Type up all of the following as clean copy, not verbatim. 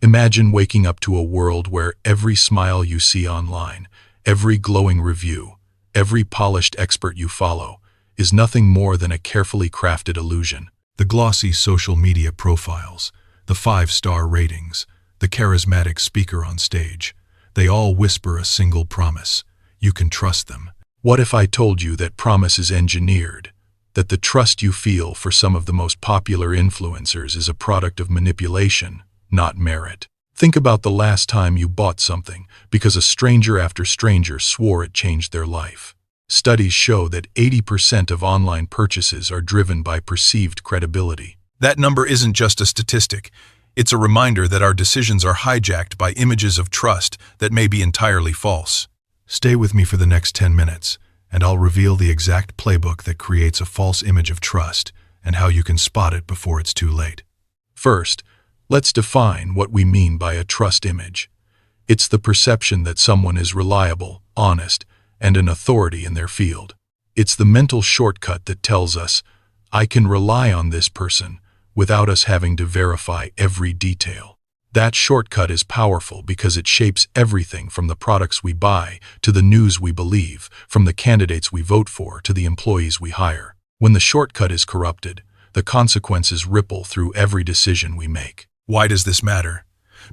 Imagine waking up to a world where every smile you see online, every glowing review, every polished expert you follow, is nothing more than a carefully crafted illusion. The glossy social media profiles, the 5-star ratings, the charismatic speaker on stage, they all whisper a single promise: you can trust them. What if I told you that promise is engineered, that the trust you feel for some of the most popular influencers is a product of manipulation, not merit? Think about the last time you bought something because a stranger after stranger swore it changed their life. Studies show that 80% of online purchases are driven by perceived credibility. That number isn't just a statistic. It's a reminder that our decisions are hijacked by images of trust that may be entirely false. Stay with me for the next 10 minutes, and I'll reveal the exact playbook that creates a false image of trust and how you can spot it before it's too late. First, let's define what we mean by a trust image. It's the perception that someone is reliable, honest, and an authority in their field. It's the mental shortcut that tells us, I can rely on this person, without us having to verify every detail. That shortcut is powerful because it shapes everything from the products we buy to the news we believe, from the candidates we vote for to the employees we hire. When the shortcut is corrupted, the consequences ripple through every decision we make. Why does this matter?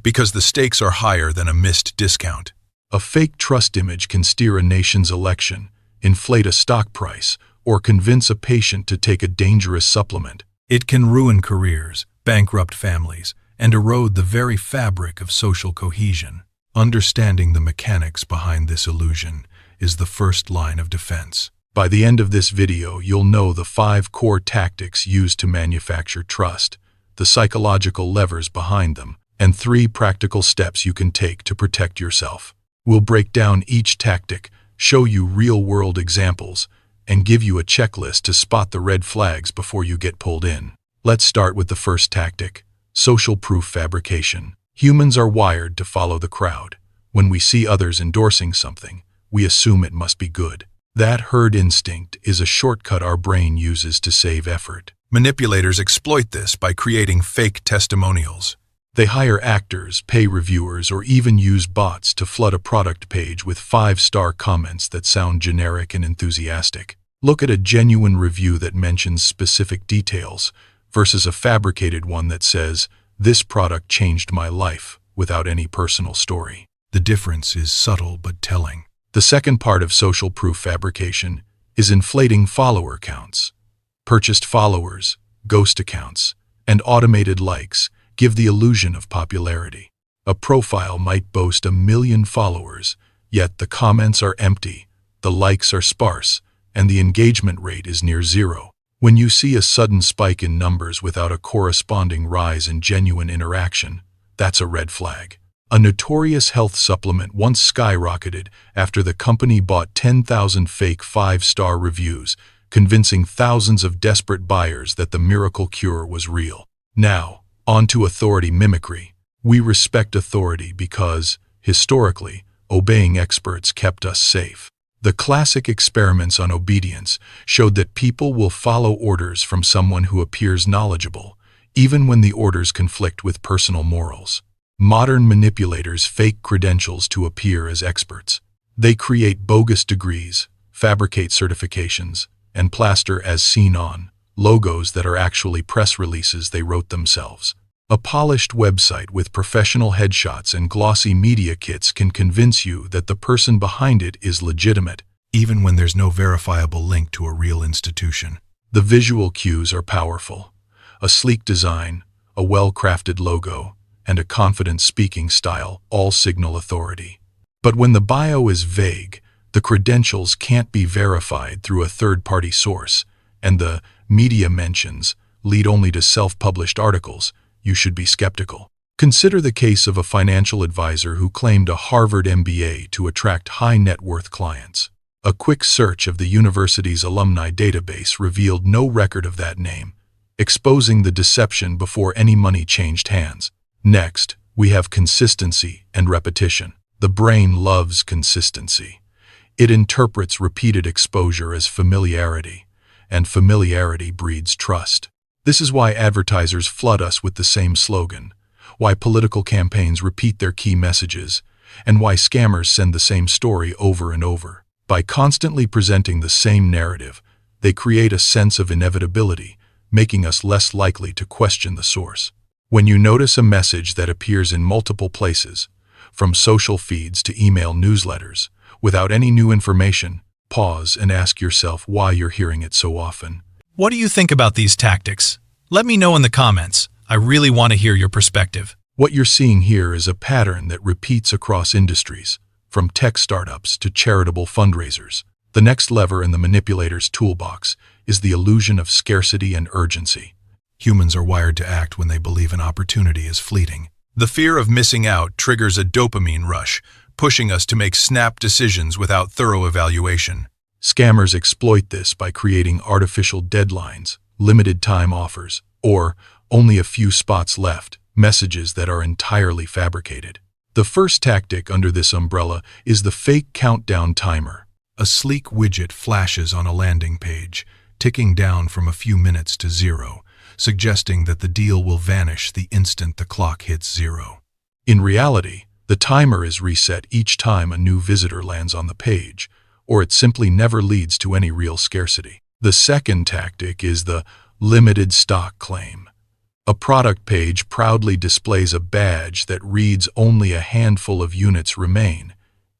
Because the stakes are higher than a missed discount. A fake trust image can steer a nation's election, inflate a stock price, or convince a patient to take a dangerous supplement. It can ruin careers, bankrupt families, and erode the very fabric of social cohesion. Understanding the mechanics behind this illusion is the first line of defense. By the end of this video, you'll know the 5 core tactics used to manufacture trust, the psychological levers behind them, and 3 practical steps you can take to protect yourself. We'll break down each tactic, show you real-world examples, and give you a checklist to spot the red flags before you get pulled in. Let's start with the first tactic: social proof fabrication. Humans are wired to follow the crowd. When we see others endorsing something, we assume it must be good. That herd instinct is a shortcut our brain uses to save effort. Manipulators exploit this by creating fake testimonials. They hire actors, pay reviewers, or even use bots to flood a product page with 5-star comments that sound generic and enthusiastic. Look at a genuine review that mentions specific details versus a fabricated one that says, "This product changed my life," without any personal story. The difference is subtle but telling. The second part of social proof fabrication is inflating follower counts. Purchased followers, ghost accounts, and automated likes give the illusion of popularity. A profile might boast 1 million followers, yet the comments are empty, the likes are sparse, and the engagement rate is near 0. When you see a sudden spike in numbers without a corresponding rise in genuine interaction, that's a red flag. A notorious health supplement once skyrocketed after the company bought 10,000 fake 5-star reviews, convincing thousands of desperate buyers that the miracle cure was real. Now, on to authority mimicry. We respect authority because, historically, obeying experts kept us safe. The classic experiments on obedience showed that people will follow orders from someone who appears knowledgeable, even when the orders conflict with personal morals. Modern manipulators fake credentials to appear as experts. They create bogus degrees, fabricate certifications, and plaster as seen on logos that are actually press releases they wrote themselves. A polished website with professional headshots and glossy media kits can convince you that the person behind it is legitimate, even when there's no verifiable link to a real institution. The visual cues are powerful. A sleek design, a well-crafted logo, and a confident speaking style all signal authority. But when the bio is vague, the credentials can't be verified through a third-party source, and the media mentions lead only to self-published articles, you should be skeptical. Consider the case of a financial advisor who claimed a Harvard MBA to attract high-net-worth clients. A quick search of the university's alumni database revealed no record of that name, exposing the deception before any money changed hands. Next, we have consistency and repetition. The brain loves consistency. It interprets repeated exposure as familiarity, and familiarity breeds trust. This is why advertisers flood us with the same slogan. why political campaigns repeat their key messages, and why scammers send the same story over and over. By constantly presenting the same narrative, they create a sense of inevitability, making us less likely to question the source. When you notice a message that appears in multiple places, from social feeds to email newsletters, without any new information, pause and ask yourself why you're hearing it so often. What do you think about these tactics? Let me know in the comments. I really want to hear your perspective. What you're seeing here is a pattern that repeats across industries, from tech startups to charitable fundraisers. The next lever in the manipulator's toolbox is the illusion of scarcity and urgency. Humans are wired to act when they believe an opportunity is fleeting. The fear of missing out triggers a dopamine rush, pushing us to make snap decisions without thorough evaluation. Scammers exploit this by creating artificial deadlines, limited time offers, or only a few spots left, messages that are entirely fabricated. The first tactic under this umbrella is the fake countdown timer. A sleek widget flashes on a landing page, ticking down from a few minutes to zero, suggesting that the deal will vanish the instant the clock hits zero. In reality, the timer is reset each time a new visitor lands on the page, or it simply never leads to any real scarcity. The second tactic is the limited stock claim. A product page proudly displays a badge that reads only a handful of units remain,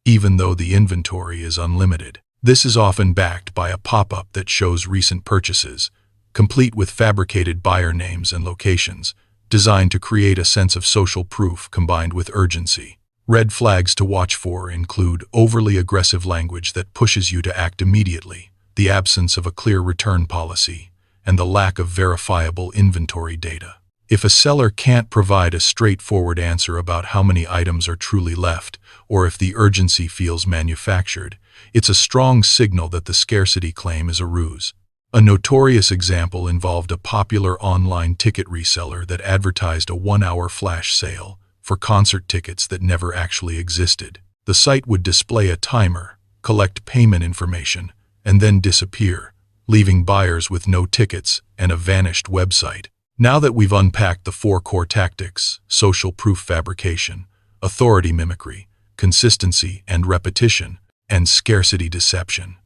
even though the inventory is unlimited. This is often backed by a pop-up that shows recent purchases, complete with fabricated buyer names and locations, designed to create a sense of social proof combined with urgency. Red flags to watch for include overly aggressive language that pushes you to act immediately, the absence of a clear return policy, and the lack of verifiable inventory data. If a seller can't provide a straightforward answer about how many items are truly left, or if the urgency feels manufactured, it's a strong signal that the scarcity claim is a ruse. A notorious example involved a popular online ticket reseller that advertised a 1-hour flash sale for concert tickets that never actually existed. The site would display a timer, collect payment information, and then disappear, leaving buyers with no tickets and a vanished website. Now that we've unpacked the 4 core tactics, social proof fabrication, authority mimicry, consistency and repetition, and scarcity deception,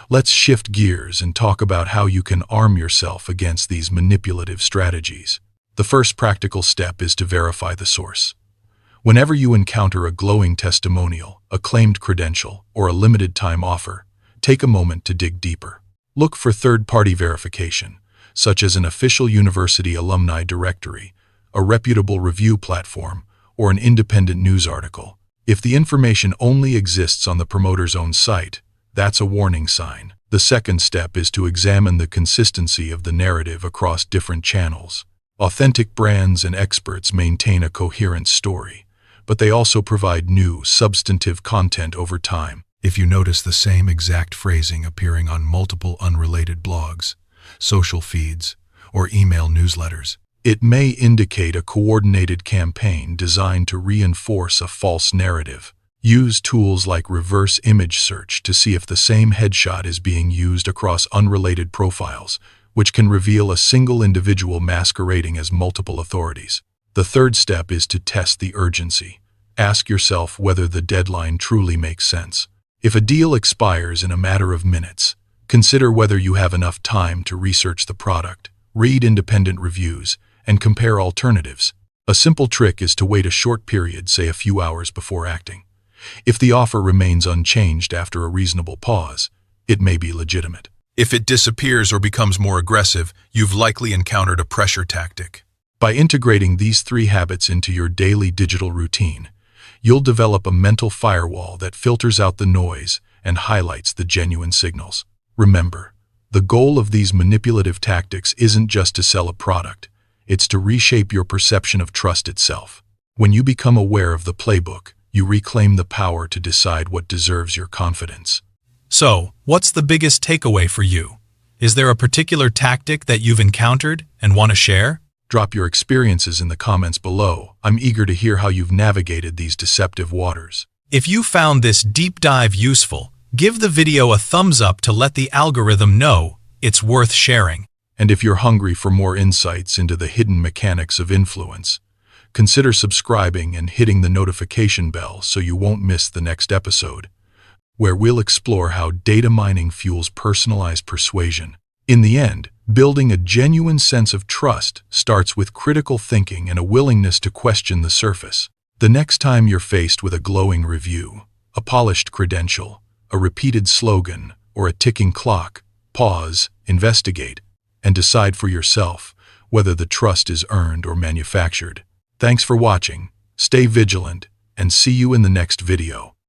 let's shift gears and talk about how you can arm yourself against these manipulative strategies. The first practical step is to verify the source. Whenever you encounter a glowing testimonial, a claimed credential, or a limited-time offer, take a moment to dig deeper. Look for third-party verification, such as an official university alumni directory, a reputable review platform, or an independent news article. If the information only exists on the promoter's own site, that's a warning sign. The second step is to examine the consistency of the narrative across different channels. Authentic brands and experts maintain a coherent story, but they also provide new, substantive content over time. If you notice the same exact phrasing appearing on multiple unrelated blogs, social feeds, or email newsletters, it may indicate a coordinated campaign designed to reinforce a false narrative. Use tools like reverse image search to see if the same headshot is being used across unrelated profiles, which can reveal a single individual masquerading as multiple authorities. The third step is to test the urgency. Ask yourself whether the deadline truly makes sense. If a deal expires in a matter of minutes, consider whether you have enough time to research the product, read independent reviews, and compare alternatives. A simple trick is to wait a short period, say a few hours, before acting. If the offer remains unchanged after a reasonable pause, it may be legitimate. If it disappears or becomes more aggressive, you've likely encountered a pressure tactic. By integrating these 3 habits into your daily digital routine, you'll develop a mental firewall that filters out the noise and highlights the genuine signals. Remember, the goal of these manipulative tactics isn't just to sell a product, it's to reshape your perception of trust itself. When you become aware of the playbook, you reclaim the power to decide what deserves your confidence. So, what's the biggest takeaway for you? Is there a particular tactic that you've encountered and want to share? Drop your experiences in the comments below. I'm eager to hear how you've navigated these deceptive waters. If you found this deep dive useful, give the video a thumbs up to let the algorithm know it's worth sharing. And if you're hungry for more insights into the hidden mechanics of influence, Consider subscribing and hitting the notification bell so you won't miss the next episode, where we'll explore how data mining fuels personalized persuasion. In the end, building a genuine sense of trust starts with critical thinking and a willingness to question the surface. The next time you're faced with a glowing review, a polished credential, a repeated slogan, or a ticking clock, pause, investigate, and decide for yourself whether the trust is earned or manufactured. Thanks for watching, stay vigilant, and see you in the next video.